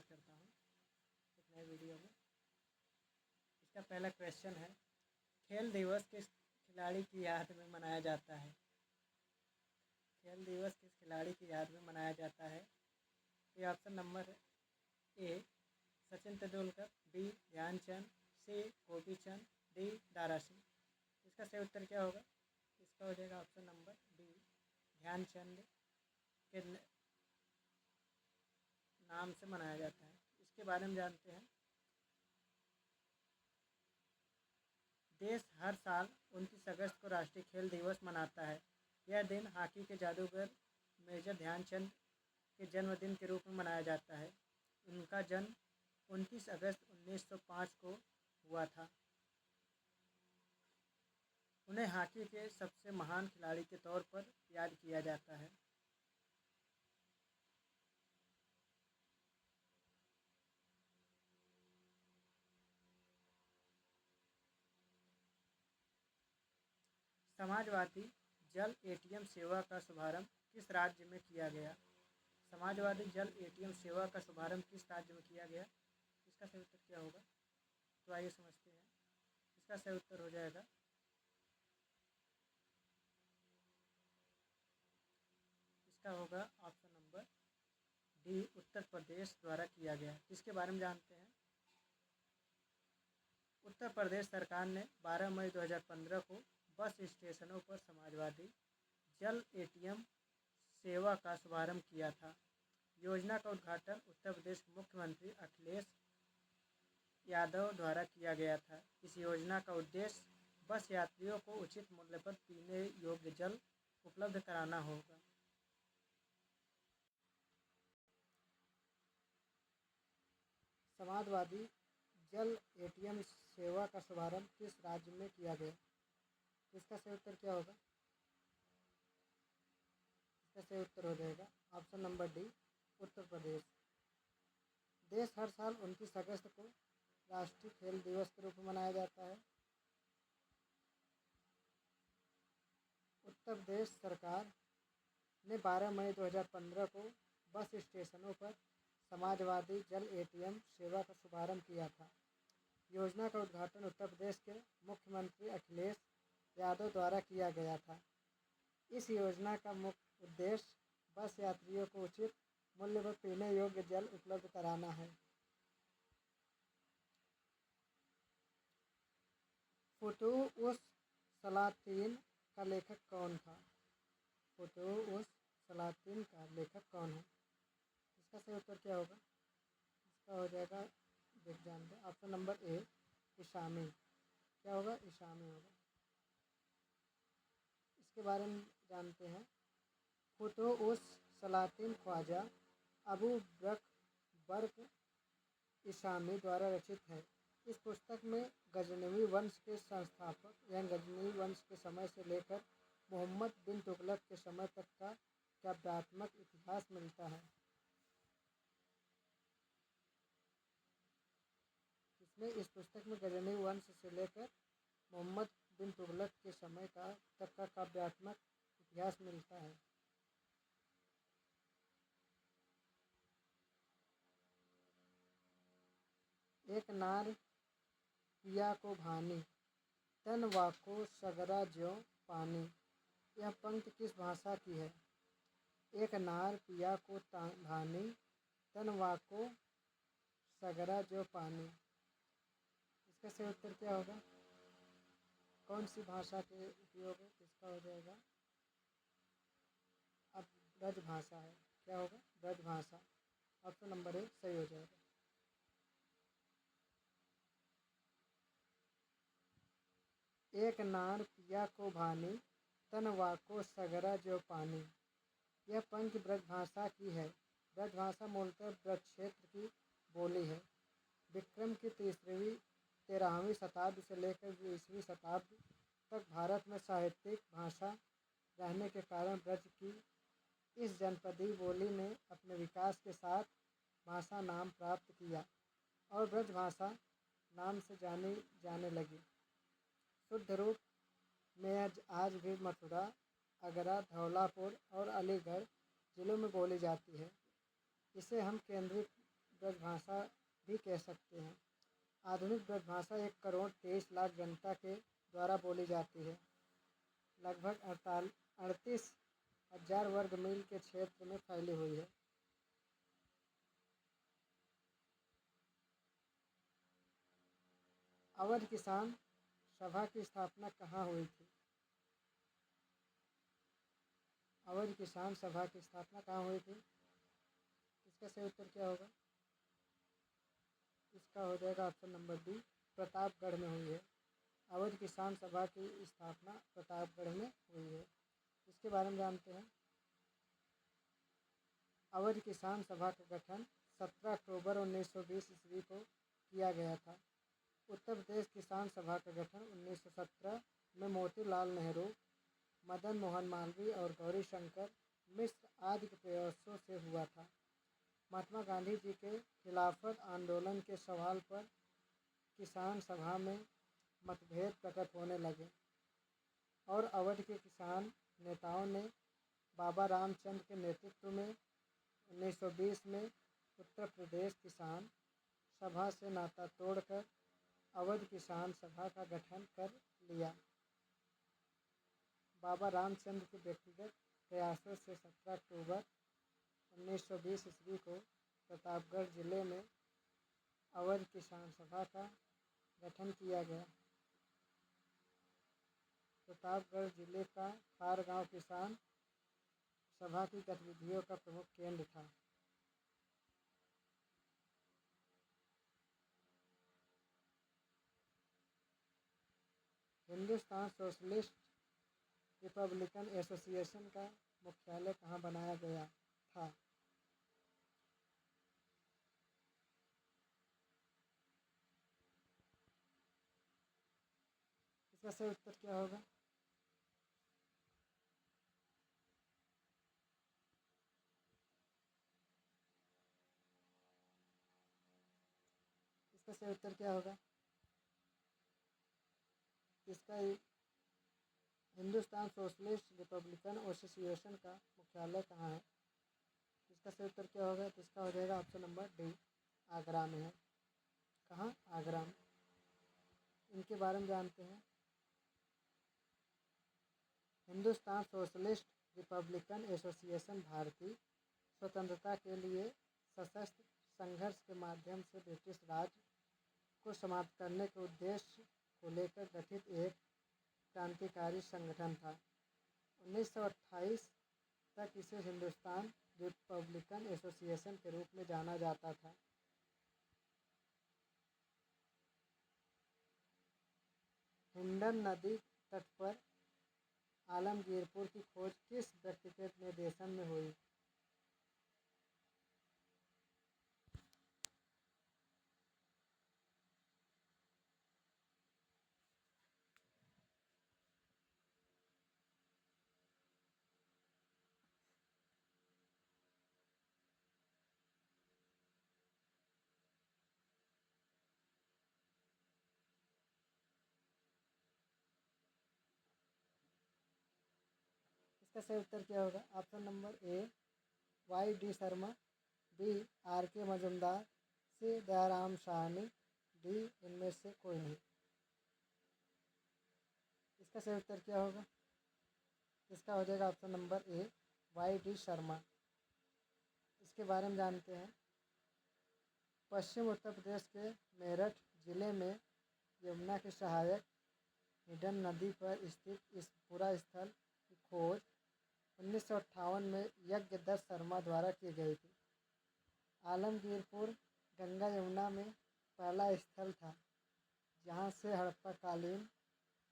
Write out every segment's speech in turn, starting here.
स्वागत करता हूँ एक नए वीडियो में। इसका पहला क्वेश्चन है, खेल दिवस किस खिलाड़ी की याद में मनाया जाता है? खेल दिवस किस खिलाड़ी की याद में मनाया जाता है? ये option number A Sachin Tendulkar, B Dhyanchand, C Gopi Chand, D Dara Singh. इसका सही उत्तर क्या होगा? इसका हो जाएगा ऑप्शन नंबर बी ध्यानचंद के नाम से मनाया जाता है। इसके बारे में जानते हैं। देश हर साल 29 अगस्त को राष्ट्रीय खेल दिवस मनाता है। यह दिन हॉकी के जादूगर मेजर ध्यानचंद के जन्मदिन के रूप में मनाया जाता है। उनका जन्म 29 अगस्त 1905 को हुआ था। उन्हें हॉकी के सबसे महान खिलाड़ी के तौर पर याद किया जाता है। समाजवादी जल एटीएम सेवा का शुभारंभ किस राज्य में किया गया? समाजवादी जल एटीएम सेवा का शुभारंभ किस राज्य में किया गया? इसका सही उत्तर क्या होगा? तो आइए समझते हैं। इसका सही उत्तर हो जाएगा इसका होगा option number D Uttar Pradesh द्वारा किया गया। इसके बारे में जानते हैं। उत्तर प्रदेश सरकार ने 12 मई 2015 को बस स्टेशनों पर समाजवादी जल एटीएम सेवा का शुभारंभ किया था। योजना का उद्घाटन उत्तर प्रदेश के मुख्यमंत्री अखिलेश यादव द्वारा किया गया था। इस योजना का उद्देश्य बस यात्रियों को उचित मूल्य पर पीने योग्य जल उपलब्ध कराना होगा। समाजवादी जल एटीएम सेवा का शुभारंभ किस राज्य में किया गया? इसका सही उत्तर क्या होगा? इसका सही उत्तर हो जाएगा option number D Uttar Pradesh. देश हर साल 29 अगस्त को राष्ट्रीय खेल दिवस के रूप में मनाया जाता है। उत्तर प्रदेश सरकार ने 12 मई 2015 को बस स्टेशनों पर समाजवादी जल एटीएम सेवा का शुभारंभ किया था। योजना का उद्घाटन उत्तर प्रदेश के मुख्यमंत्री अखिलेश यादव द्वारा किया गया था। इस योजना का मुख्य उद्देश्य बस यात्रियों को उचित मूल्य पर पीने योग्य जल उपलब्ध कराना है। फुतुह-उस सलातीन का लेखक कौन था? फुतुह-उस सलातीन का लेखक कौन है? इसका सही उत्तर क्या होगा? इसका हो जाएगा, देख जानते हैं, ऑप्शन नंबर ए इशामी। क्या होगा? इशामी होगा। इसके बारे में जानते हैं। फुतुह-उस सलातीन ख्वाजा अबू बकर इशामी द्वारा रचित है। इस पुस्तक में गजनवी वंश के संस्थापक या गजनवी वंश के समय से लेकर मोहम्मद बिन तुगलक के समय तक का काव्यात्मक इतिहास मिलता है। इसमें इस पुस्तक में गजनवी वंश से लेकर मोहम्मद बिन तुगलक के समय तक का काव्यात्मक इतिहास मिलता है। एक नार पिया को भानी, तन वाको सगरा ज्यों पानी। यह पंक्ति किस भाषा की है? एक नार पिया को भानी, तन वाको सगरा ज्यों पानी। इसका सही उत्तर क्या होगा? कौन सी भाषा के उपयोग है? इसका हो जाएगा, अब ब्रज भाषा है। क्या होगा? ब्रज भाषा। ऑप्शन नंबर ए सही हो जाएगा। एक नार पिया को भानी, तन वाको सगरा ज्यों पानी। यह पंक्ति ब्रजभाषा की है। ब्रजभाषा मूलतः ब्रज क्षेत्र की बोली है। विक्रम की 13वीं शताब्दी से लेकर 20वीं शताब्दी तक भारत में साहित्यिक भाषा रहने के कारण ब्रज की इस जनपदीय बोली ने अपने विकास के साथ भाषा नाम प्राप्त किया और ब्रजभाषा नाम से जानी जाने लगी। शुद्ध रूप में आज भी मथुरा, आगरा, धौलापुर और अलीगढ़ जिलों में बोली जाती है। इसे हम केंद्रीय ब्रजभाषा भी कह सकते हैं। आधुनिक ब्रजभाषा 1,23,00,000 जनता के द्वारा बोली जाती है। लगभग 38,000 वर्ग मील के क्षेत्र में फैली हुई है। अवध किसान सभा की स्थापना कहाँ हुई थी? अवध किसान सभा की स्थापना कहाँ हुई थी? इसका सही उत्तर क्या होगा? इसका हो जाएगा ऑप्शन नंबर बी, प्रतापगढ़ में हुई है। अवध किसान सभा की स्थापना प्रतापगढ़ में हुई है। इसके बारे में जानते हैं। अवध किसान सभा का गठन 17 अक्टूबर 1920 ईस्वी को किया गया था। उत्तर प्रदेश किसान सभा का गठन 1917 में मोतीलाल नेहरू, मदन मोहन मालवीय और गौरी शंकर मिश्र आदि के प्रयासों से हुआ था। महात्मा गांधी जी के खिलाफत आंदोलन के सवाल पर किसान सभा में मतभेद प्रकट होने लगे और अवध के किसान नेताओं ने बाबा रामचंद्र के नेतृत्व में 1920 में उत्तर प्रदेश किसान सभा से नाता तोड़कर अवध किसान सभा का गठन कर लिया। बाबा रामचंद्र के व्यक्तिगत प्रयासों से 17 अक्टूबर 1920 ईस्वी को प्रतापगढ़ जिले में अवध किसान सभा का गठन किया गया। प्रतापगढ़ जिले का खारगांव किसान सभा की गतिविधियों का प्रमुख केंद्र था। हिंदुस्तान सोशलिस्ट रिपब्लिकन एसोसिएशन का मुख्यालय कहाँ बनाया गया था? इसका सही उत्तर क्या होगा? इसका सही उत्तर क्या होगा? इसका हिंदुस्तान सोशलिस्ट रिपब्लिकन एसोसिएशन का मुख्यालय कहाँ है? इसका सही उत्तर क्या होगा? तो इसका हो जाएगा ऑप्शन नंबर डी, आगरा में है। कहाँ? आगरा में। इनके बारे में जानते हैं। हिंदुस्तान सोशलिस्ट रिपब्लिकन एसोसिएशन भारतीय स्वतंत्रता के लिए सशस्त्र संघर्ष के माध्यम से ब्रिटिश राज को समाप्त करने के उद्देश्य को लेकर गठित एक क्रांतिकारी संगठन था। 1928 तक इसे हिंदुस्तान रिपब्लिकन एसोसिएशन के रूप में जाना जाता था। हिंडन नदी तट पर आलमगीरपुर की खोज किस व्यक्ति के निर्देशन में हुई? इसका सही उत्तर क्या होगा? Option number A, YD. Sharma, B, RK. Majumdar, C, Dayaram Sahni, D, इनमें से कोई नहीं। इसका सही उत्तर क्या होगा? इसका हो जाएगा option number A, YD. Sharma. इसके बारे में जानते हैं। पश्चिम उत्तर प्रदेश के मेरठ जिले में यमुना के सहायक हिडन नदी पर स्थित इस पुरा स्थल की खोज 1958 में यज्ञदत्त शर्मा द्वारा की गई थी। आलमगीरपुर गंगा यमुना में पहला स्थल था जहां से हड़प्पा कालीन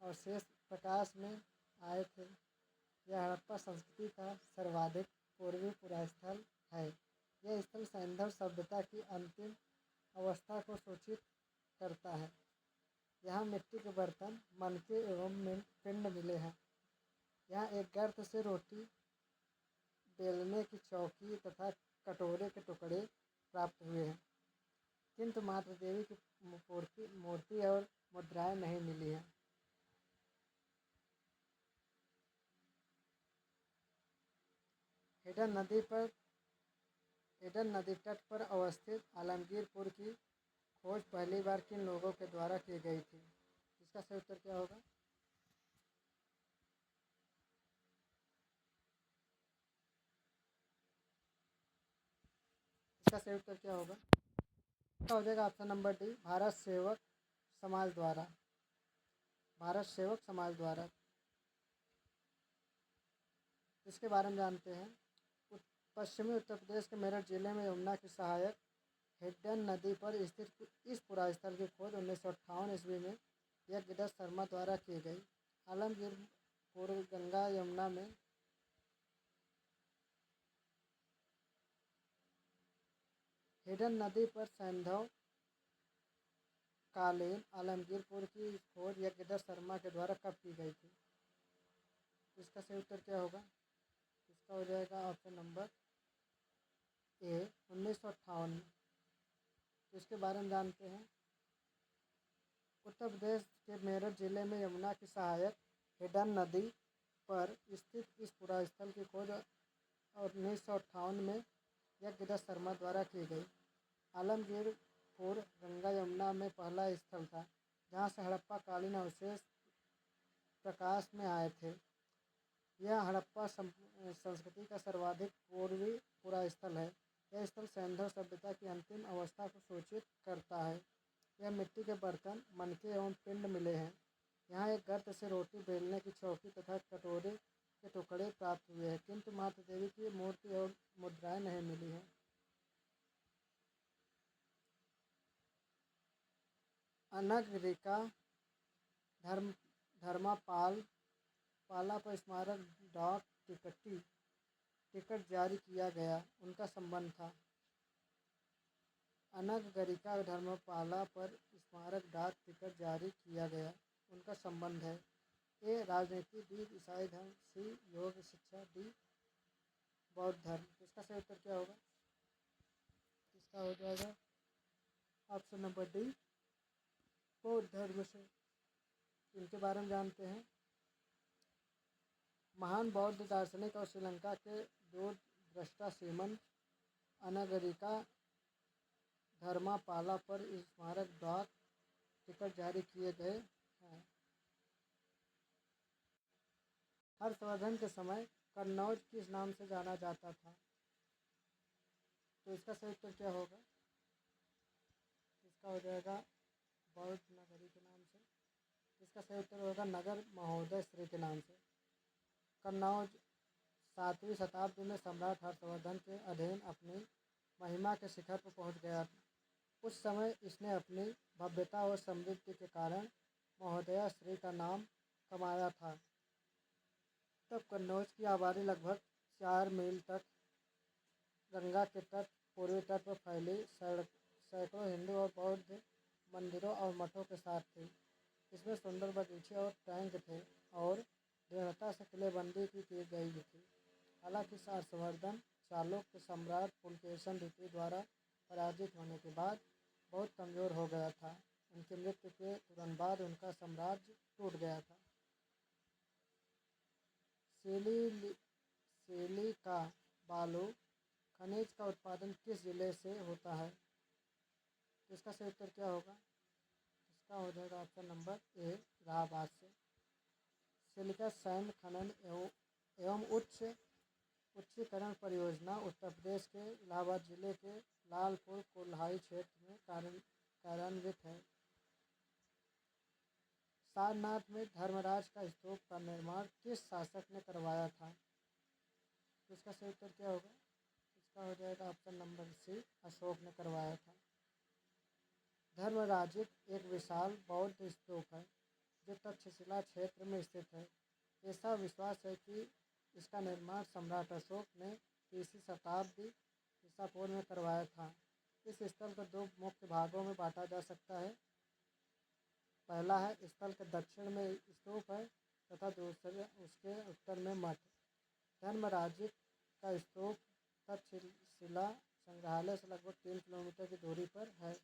अवशेष प्रकाश में आए थे। यह हड़प्पा संस्कृति का सर्वाधिक पूर्वी पुरास्थल है। यह स्थल सैंधव सभ्यता की अंतिम अवस्था को सूचित करता है। यहाँ मिट्टी के बर्तन, मनके एवं पिंड मिले हैं। यहाँ एक गर्त से रोटी बेलने की चौकी तथा कटोरे के टुकड़े प्राप्त हुए हैं, किंतु माता देवी की मूर्ति और मुद्राएं नहीं मिली हैं। हिडन नदी पर एडन नदी तट पर अवस्थित आलमगीरपुर की खोज पहली बार किन लोगों के द्वारा की गई थी? इसका सही उत्तर क्या होगा? इसका सही उत्तर क्या होगा? इसका हो जाएगा ऑप्शन नंबर डी, भारत सेवक समाज द्वारा। भारत सेवक समाज द्वारा। इसके बारे में जानते हैं। पश्चिमी उत्तर प्रदेश के मेरठ जिले में यमुना की सहायक हिड्डन नदी पर स्थित इस पुरास्थल की खोज 1958 ईस्वी में यज्ञदत्त शर्मा द्वारा की गई। आलमगीरपुर गंगा यमुना में हिडन नदी पर सैंधव कालीन आलमगीरपुर की खोज यज्ञदत्त शर्मा के द्वारा कब की गई थी? इसका सही उत्तर क्या होगा? इसका हो जाएगा ऑप्शन नंबर ए, 1958 में। तो इसके बारे में जानते हैं। उत्तर प्रदेश के मेरठ जिले में यमुना की सहायक हिडन नदी पर स्थित इस पुरास्थल की खोज 1958 में यज्ञदत्त शर्मा द्वारा की गई। आलमगीरपुर गंगा यमुना में पहला स्थल था जहाँ से हड़प्पा कालीन अवशेष प्रकाश में आए थे। यह हड़प्पा संस्कृति का सर्वाधिक पूर्वी पुरास्थल है। यह स्थल सैंधव सभ्यता की अंतिम अवस्था को सूचित करता है। यह मिट्टी के बर्तन, मनके एवं पिंड मिले हैं। यहाँ एक गर्त से रोटी बेलने की चौकी तथा कटोरे के टुकड़े प्राप्त हुए हैं, किंतु माता देवी की मूर्ति और मुद्राएं नहीं मिली हैं। अनगरिका धर्मापाल पाला पर स्मारक डाक टिकट जारी किया गया, उनका संबंध था। अनगरिका धर्मपाला पर स्मारक डाक टिकट जारी किया गया, उनका संबंध है। ए, राजनीति, बी, ईसाई धर्म, सी, योग शिक्षा, डी, बौद्ध धर्म। इसका सही उत्तर क्या होगा? इसका हो जाएगा ऑप्शन नंबर डी, बौद्ध धर्म से। इनके बारे में जानते हैं। महान बौद्ध दार्शनिक और श्रीलंका के दूरदृष्टा श्रीमंत अनगरिका धर्मापाला पर स्मारक डाक टिकट जारी किए गए हैं। हर्षवर्धन के समय कन्नौज किस नाम से जाना जाता था? तो इसका सही उत्तर क्या होगा? इसका हो जाएगा बौद्ध नगरी के नाम से। इसका सही उत्तर होगा नगर महोदय श्री के नाम से। कन्नौज 7वीं शताब्दी में सम्राट हर्षवर्धन के अधीन अपनी महिमा के शिखर पर पहुंच गया। उस समय इसने अपनी भव्यता और समृद्धि के कारण महोदया श्री का नाम कमाया था। तब कन्नौज की आबादी लगभग 4 मील तक गंगा के पूर्वी तट पर फैली सैकड़ों हिंदू और बौद्ध मंदिरों और मठों के साथ थी। इसमें सुंदर बगीचे और टैंक थे और दृढ़ता से किलेबंदी की गई थी। हालांकि हर्षवर्धन चालुक्य सम्राट पुलकेशन द्वितीय द्वारा पराजित होने के बाद बहुत कमज़ोर हो गया था। उनकी मृत्यु के तुरंत बाद उनका साम्राज्य टूट गया था। सिलिका बालू खनिज का उत्पादन किस जिले से होता है? तो इसका सही उत्तर क्या होगा? इसका हो जाएगा ऑप्शन नंबर ए, इलाहाबाद से। सिलिका सैंड खनन एवं उच्चीकरण परियोजना उत्तर प्रदेश के इलाहाबाद जिले के लालपुर कोल्हाई क्षेत्र में कार्यान्वित है। सारनाथ में धर्मराज का स्तूप का निर्माण किस शासक ने करवाया था? तो इसका सही उत्तर क्या होगा? इसका हो जाएगा ऑप्शन नंबर सी, अशोक ने करवाया था। धर्मराजिक एक विशाल बौद्ध स्तूप है जो तक्षशिला क्षेत्र में स्थित है। ऐसा विश्वास है कि इसका निर्माण सम्राट अशोक ने 3वीं शताब्दी ईसा पूर्व में करवाया था। इस स्थल को 2 मुख्य भागों में बांटा जा सकता है। पहला है स्थल के दक्षिण में स्तूप है तथा दूसरे उसके उत्तर में मठ। धर्मराजिक का स्तूप तक्षशिला संग्रहालय से लगभग 3 किलोमीटर की दूरी पर है।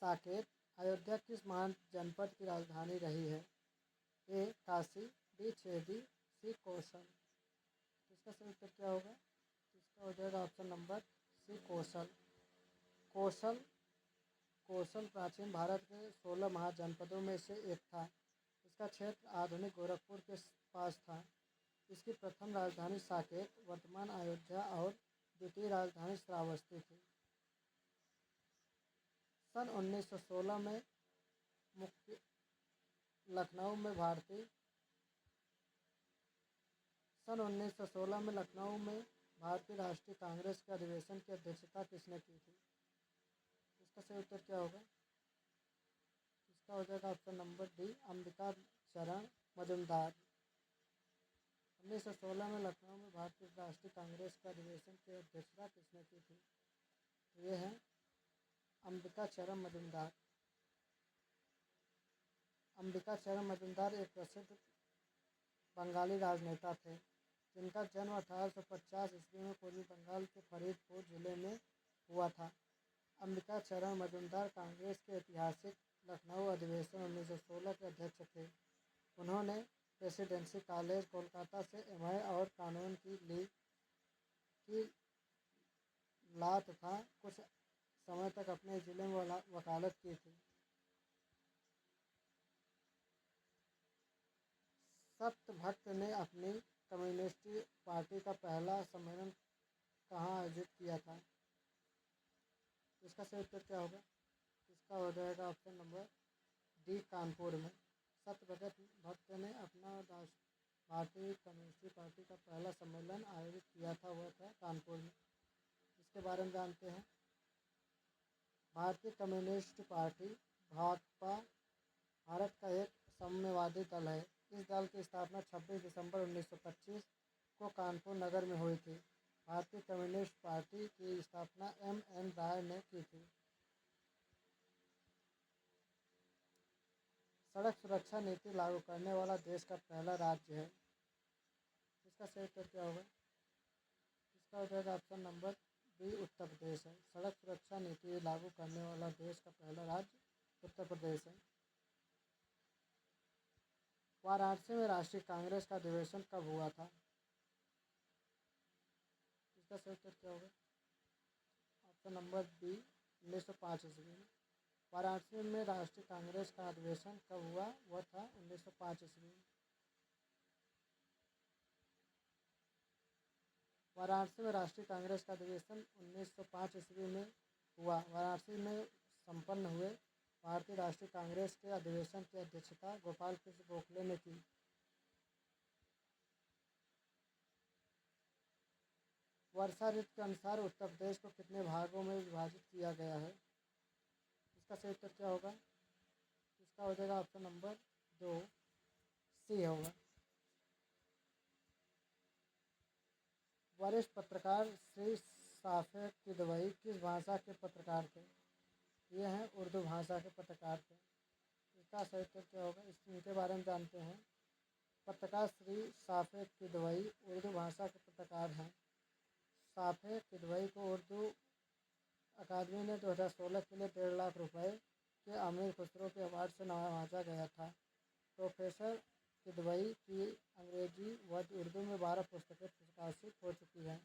साकेत अयोध्या किस महान जनपद की राजधानी रही है? ए, काशी, बी, छेदी, सी, कौशल। इसका सही उत्तर क्या होगा? इसका हो जाएगा ऑप्शन नंबर सी, कौशल। कौशल कौशल प्राचीन भारत के 16 महाजनपदों में से एक था। इसका क्षेत्र आधुनिक गोरखपुर के पास था। इसकी प्रथम राजधानी साकेत, वर्तमान अयोध्या, और द्वितीय राजधानी श्रावस्ती थी। सन 1916 में मुख्य लखनऊ में भारतीय सन 1916 में लखनऊ में भारतीय राष्ट्रीय कांग्रेस के अधिवेशन की अध्यक्षता किसने की थी? इसका सही उत्तर क्या होगा? इसका हो जाएगा ऑप्शन नंबर डी, अंबिका चरण मजुमदार। 1916 में लखनऊ में भारतीय राष्ट्रीय कांग्रेस के अधिवेशन की अध्यक्षता किसने की थी? ये है अंबिका चरण मजुमदार। अंबिका चरण मजुमदार एक प्रसिद्ध बंगाली राजनेता थे, जिनका जन्म 1850 ईस्वी में पूर्वी बंगाल के फरीदपुर जिले में हुआ था। अंबिका चरण मजुमदार कांग्रेस के ऐतिहासिक लखनऊ अधिवेशन 1916 के अध्यक्ष थे। उन्होंने प्रेसिडेंसी कॉलेज कोलकाता से एमए और कानून की ला तथा कुछ समय तक अपने जिले में वकालत की थी। सत्यभक्त ने अपनी कम्युनिस्ट पार्टी का पहला सम्मेलन कहाँ आयोजित किया था? इसका सही उत्तर क्या होगा? इसका हो जाएगा ऑप्शन नंबर डी, कानपुर में। सत्यभक्त ने अपना भारतीय कम्युनिस्ट पार्टी का पहला सम्मेलन आयोजित किया था, वह था कानपुर में। इसके बारे में जानते हैं। भारतीय कम्युनिस्ट पार्टी भाकपा भारत का एक साम्यवादी दल है। इस दल की स्थापना 26 दिसंबर 1925 को कानपुर नगर में हुई थी। भारतीय कम्युनिस्ट पार्टी की स्थापना एम.एन. राय ने की थी। सड़क सुरक्षा नीति लागू करने वाला देश का पहला राज्य है। इसका सही उत्तर क्या होगा? इसका हो जाएगा option number B, Uttar Pradesh है। सड़क सुरक्षा नीति लागू करने वाला देश का पहला राज्य उत्तर प्रदेश है। वाराणसी में राष्ट्रीय कांग्रेस का अधिवेशन कब हुआ था? इसका सही उत्तर क्या होगा? ऑप्शन नंबर बी, 1905 ईस्वी में। वाराणसी में राष्ट्रीय कांग्रेस का अधिवेशन कब हुआ? वह था 1905 ईस्वी में। वाराणसी में राष्ट्रीय कांग्रेस का अधिवेशन 1905 ईस्वी में हुआ। वाराणसी में संपन्न हुए भारतीय राष्ट्रीय कांग्रेस के अधिवेशन की अध्यक्षता गोपाल कृष्ण गोखले ने की। वर्षा ऋतु के अनुसार उत्तर प्रदेश को कितने भागों में विभाजित किया गया है? इसका सही उत्तर क्या होगा? इसका हो जाएगा ऑप्शन नंबर 2, सी होगा। वरिष्ठ पत्रकार श्री साफिक किदवई किस भाषा के पत्रकार थे? ये हैं उर्दू भाषा के पत्रकार थे। इसका सही उत्तर क्या होगा? इनके बारे में जानते हैं। पत्रकार श्री साफिक किदवई उर्दू भाषा के पत्रकार हैं। साफिक किदवई को उर्दू अकादमी ने 2016 के लिए 1.5 लाख रुपए के अमीर खुसरो के अवार्ड से नवाजा गया था। प्रोफेसर किदवई की अंग्रेजी व उर्दू में 12 पुस्तकें प्रकाशित हो चुकी हैं।